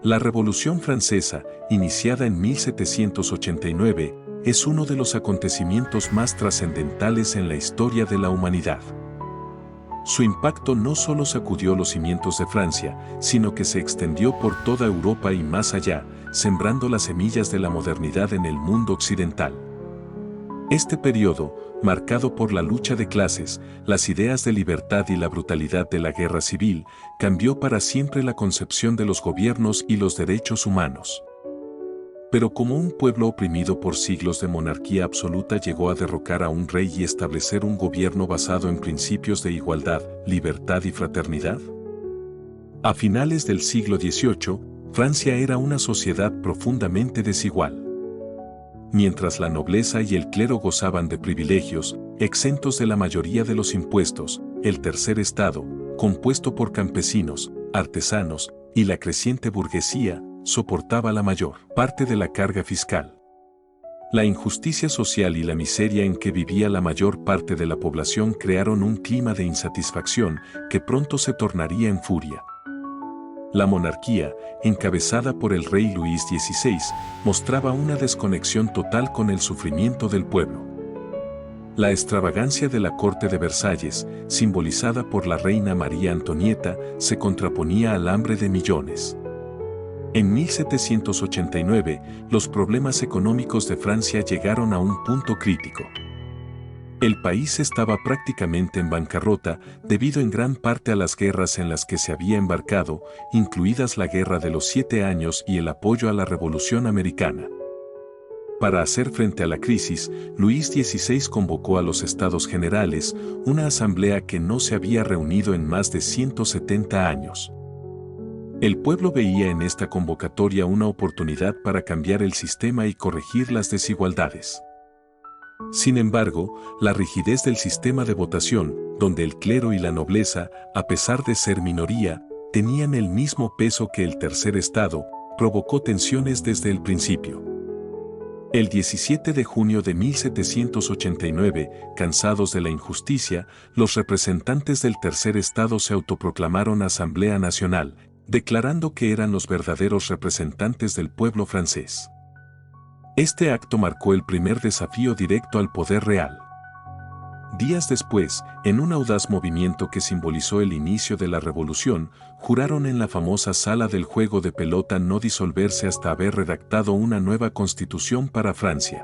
La Revolución Francesa, iniciada en 1789, es uno de los acontecimientos más trascendentales en la historia de la humanidad. Su impacto no solo sacudió los cimientos de Francia, sino que se extendió por toda Europa y más allá, sembrando las semillas de la modernidad en el mundo occidental. Este periodo, marcado por la lucha de clases, las ideas de libertad y la brutalidad de la guerra civil, cambió para siempre la concepción de los gobiernos y los derechos humanos. Pero como un pueblo oprimido por siglos de monarquía absoluta llegó a derrocar a un rey y establecer un gobierno basado en principios de igualdad, libertad y fraternidad? A finales del siglo XVIII, Francia era una sociedad profundamente desigual. Mientras la nobleza y el clero gozaban de privilegios, exentos de la mayoría de los impuestos, el tercer estado, compuesto por campesinos, artesanos y la creciente burguesía, soportaba la mayor parte de la carga fiscal. La injusticia social y la miseria en que vivía la mayor parte de la población crearon un clima de insatisfacción que pronto se tornaría en furia. La monarquía, encabezada por el rey Luis XVI, mostraba una desconexión total con el sufrimiento del pueblo. La extravagancia de la corte de Versalles, simbolizada por la reina María Antonieta, se contraponía al hambre de millones. En 1789, los problemas económicos de Francia llegaron a un punto crítico. El país estaba prácticamente en bancarrota debido en gran parte a las guerras en las que se había embarcado, incluidas la Guerra de los 7 Años y el apoyo a la Revolución Americana. Para hacer frente a la crisis, Luis XVI convocó a los Estados Generales, una asamblea que no se había reunido en más de 170 años. El pueblo veía en esta convocatoria una oportunidad para cambiar el sistema y corregir las desigualdades. Sin embargo, la rigidez del sistema de votación, donde el clero y la nobleza, a pesar de ser minoría, tenían el mismo peso que el tercer estado, provocó tensiones desde el principio. El 17 de junio de 1789, cansados de la injusticia, los representantes del tercer estado se autoproclamaron Asamblea Nacional, declarando que eran los verdaderos representantes del pueblo francés. Este acto marcó el primer desafío directo al poder real. Días después, en un audaz movimiento que simbolizó el inicio de la revolución, juraron en la famosa sala del juego de pelota no disolverse hasta haber redactado una nueva constitución para Francia.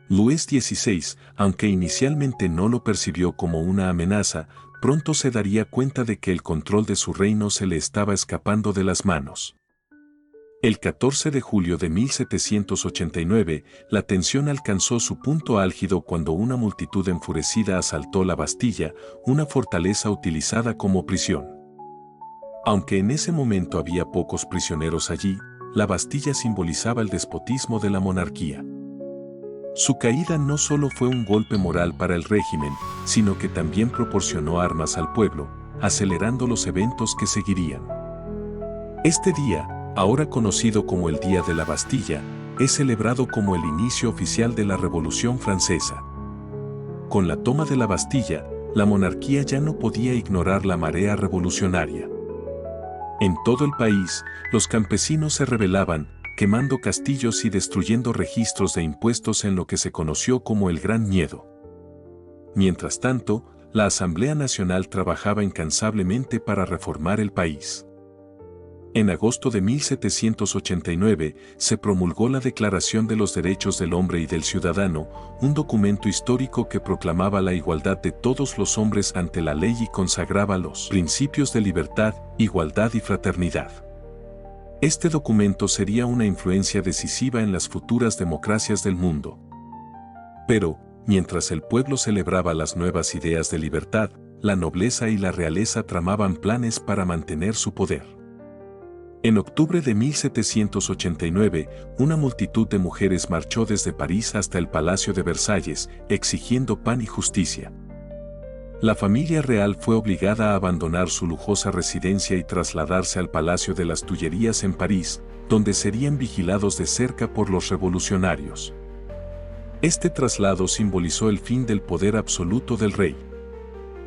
Luis XVI, aunque inicialmente no lo percibió como una amenaza, pronto se daría cuenta de que el control de su reino se le estaba escapando de las manos. El 14 de julio de 1789, la tensión alcanzó su punto álgido cuando una multitud enfurecida asaltó la Bastilla, una fortaleza utilizada como prisión. Aunque en ese momento había pocos prisioneros allí, la Bastilla simbolizaba el despotismo de la monarquía. Su caída no solo fue un golpe moral para el régimen, sino que también proporcionó armas al pueblo, acelerando los eventos que seguirían. Este día, ahora conocido como el Día de la Bastilla, es celebrado como el inicio oficial de la Revolución Francesa. Con la toma de la Bastilla, la monarquía ya no podía ignorar la marea revolucionaria. En todo el país, los campesinos se rebelaban, quemando castillos y destruyendo registros de impuestos en lo que se conoció como el Gran Miedo. Mientras tanto, la Asamblea Nacional trabajaba incansablemente para reformar el país. En agosto de 1789 se promulgó la Declaración de los Derechos del Hombre y del Ciudadano, un documento histórico que proclamaba la igualdad de todos los hombres ante la ley y consagraba los principios de libertad, igualdad y fraternidad. Este documento sería una influencia decisiva en las futuras democracias del mundo. Pero, mientras el pueblo celebraba las nuevas ideas de libertad, la nobleza y la realeza tramaban planes para mantener su poder. En octubre de 1789, una multitud de mujeres marchó desde París hasta el Palacio de Versalles, exigiendo pan y justicia. La familia real fue obligada a abandonar su lujosa residencia y trasladarse al Palacio de las Tullerías en París, donde serían vigilados de cerca por los revolucionarios. Este traslado simbolizó el fin del poder absoluto del rey.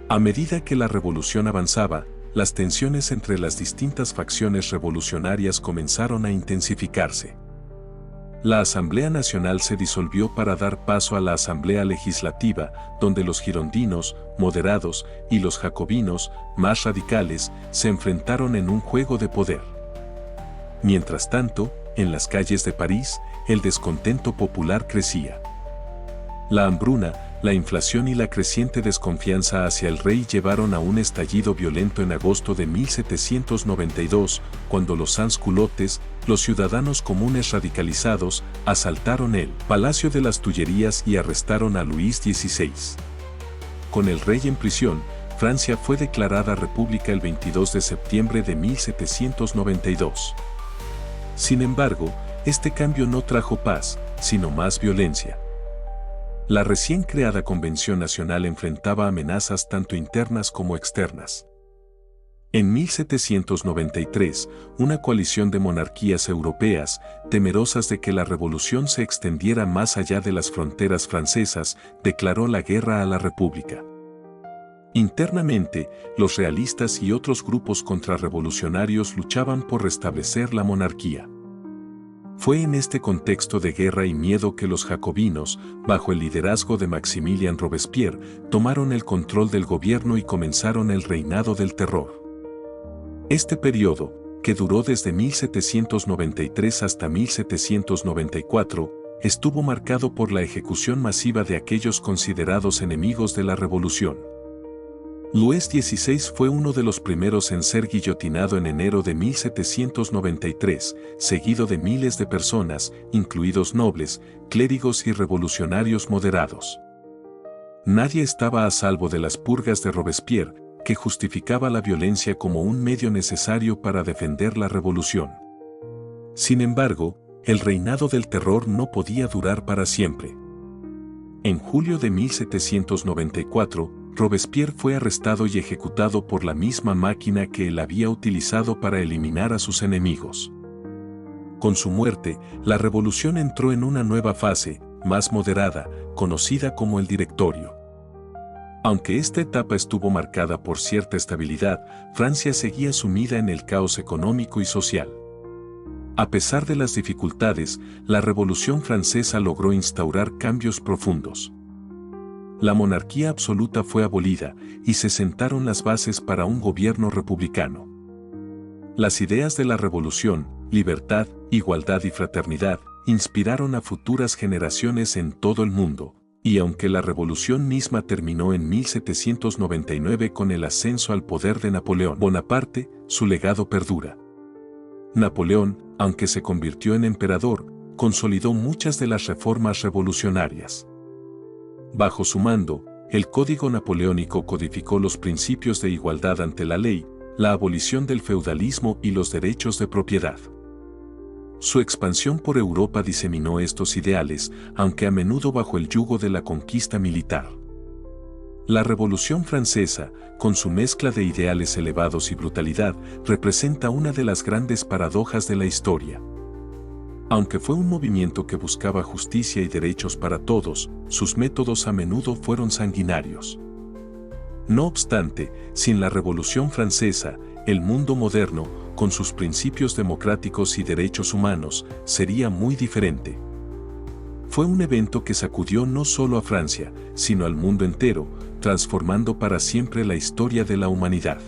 A medida que la revolución avanzaba, las tensiones entre las distintas facciones revolucionarias comenzaron a intensificarse. La Asamblea Nacional se disolvió para dar paso a la Asamblea Legislativa, donde los girondinos, moderados, y los jacobinos, más radicales, se enfrentaron en un juego de poder. Mientras tanto, en las calles de París, el descontento popular crecía. La hambruna, la inflación y la creciente desconfianza hacia el rey llevaron a un estallido violento en agosto de 1792, cuando los sans-culottes, los ciudadanos comunes radicalizados, asaltaron el Palacio de las Tullerías y arrestaron a Luis XVI. Con el rey en prisión, Francia fue declarada república el 22 de septiembre de 1792. Sin embargo, este cambio no trajo paz, sino más violencia. La recién creada Convención Nacional enfrentaba amenazas tanto internas como externas. En 1793, una coalición de monarquías europeas, temerosas de que la revolución se extendiera más allá de las fronteras francesas, declaró la guerra a la República. Internamente, los realistas y otros grupos contrarrevolucionarios luchaban por restablecer la monarquía. Fue en este contexto de guerra y miedo que los jacobinos, bajo el liderazgo de Maximilien Robespierre, tomaron el control del gobierno y comenzaron el reinado del terror. Este periodo, que duró desde 1793 hasta 1794, estuvo marcado por la ejecución masiva de aquellos considerados enemigos de la revolución. Luis XVI fue uno de los primeros en ser guillotinado en enero de 1793, seguido de miles de personas, incluidos nobles, clérigos y revolucionarios moderados. Nadie estaba a salvo de las purgas de Robespierre, que justificaba la violencia como un medio necesario para defender la revolución. Sin embargo, el reinado del terror no podía durar para siempre. En julio de 1794, Robespierre fue arrestado y ejecutado por la misma máquina que él había utilizado para eliminar a sus enemigos. Con su muerte, la revolución entró en una nueva fase, más moderada, conocida como el Directorio. Aunque esta etapa estuvo marcada por cierta estabilidad, Francia seguía sumida en el caos económico y social. A pesar de las dificultades, la Revolución Francesa logró instaurar cambios profundos. La monarquía absoluta fue abolida y se sentaron las bases para un gobierno republicano. Las ideas de la revolución, libertad, igualdad y fraternidad, inspiraron a futuras generaciones en todo el mundo, y aunque la revolución misma terminó en 1799 con el ascenso al poder de Napoleón Bonaparte, su legado perdura. Napoleón, aunque se convirtió en emperador, consolidó muchas de las reformas revolucionarias. Bajo su mando, el Código Napoleónico codificó los principios de igualdad ante la ley, la abolición del feudalismo y los derechos de propiedad. Su expansión por Europa diseminó estos ideales, aunque a menudo bajo el yugo de la conquista militar. La Revolución Francesa, con su mezcla de ideales elevados y brutalidad, representa una de las grandes paradojas de la historia. Aunque fue un movimiento que buscaba justicia y derechos para todos, sus métodos a menudo fueron sanguinarios. No obstante, sin la Revolución Francesa, el mundo moderno, con sus principios democráticos y derechos humanos, sería muy diferente. Fue un evento que sacudió no solo a Francia, sino al mundo entero, transformando para siempre la historia de la humanidad.